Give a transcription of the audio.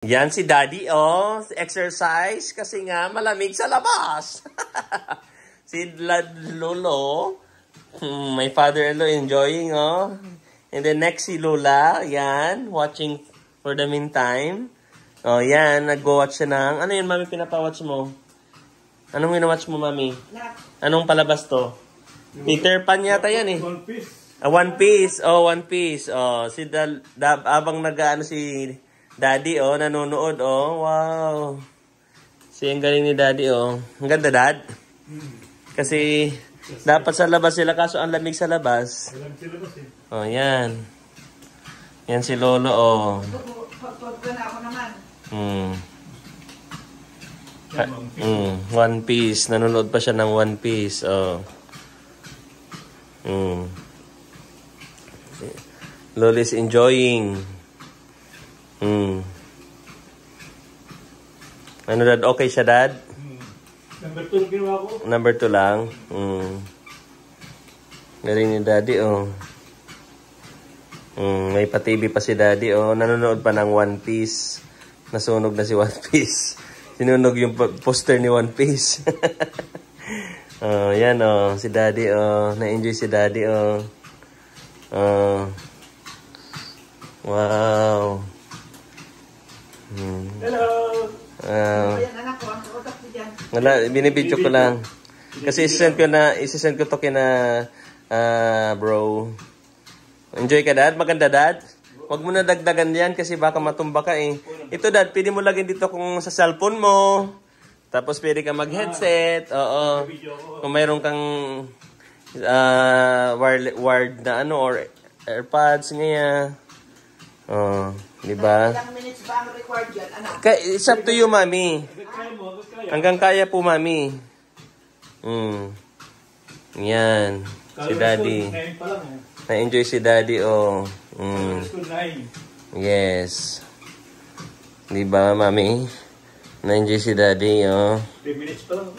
Yan si Daddy, oh. Exercise kasi nga malamig sa labas. Si Lolo, my father-in-law enjoying, oh. And then next si Lola, yan, watching for the meantime. Oh, yan, nag-watch siya ng, ano yun, mami, pinapawatch mo? Anong winawatch mo, mami? Anong palabas to? Peter Pan yata yan, eh. One Piece. One Piece. Oh, One Piece. Oh, si abang nag-ano si Daddy, oh, nanonood, oh. Wow. Ang galing ni Daddy, oh. Ang ganda, Dad. Kasi dapat sa labas sila, kaso ang lamig sa labas. Oh, yan. Yan si Lolo, oh. One Piece. Nanonood pa siya ng One Piece, oh. Lolo is enjoying. Ano, Dad? Okay siya, Dad? Number 2 ginawa ko. Number 2 lang. Galing ni Daddy, oh. May pa-TV pa si Daddy, oh. Nanonood pa ng One Piece. Nasunog na si One Piece. Sinunog yung poster ni One Piece. Oh, yan, oh. Si Daddy, oh. Na-enjoy si Daddy, oh. Wow. Hello. Wala, binibidyo ko lang. Kasi isisend ko to kina bro. Enjoy ka, Dad? Maganda, Dad? Huwag mo na dagdagan yan kasi baka matumba ka, eh. Ito, Dad, pwede mo lagyan dito kung sa cellphone mo. Tapos pwede ka mag-headset. Oo. Kung mayroon kang wired na ano or AirPods ngayon. Oh, di ba? Ilang minutes ba ang record yan, anak? It's up to you, Mami. Hanggang kaya po, Mami. Yan. Si Daddy. Na-enjoy si Daddy, oh. Yes. Di ba, Mami? Na-enjoy si Daddy, oh. 3 minutes pa lang.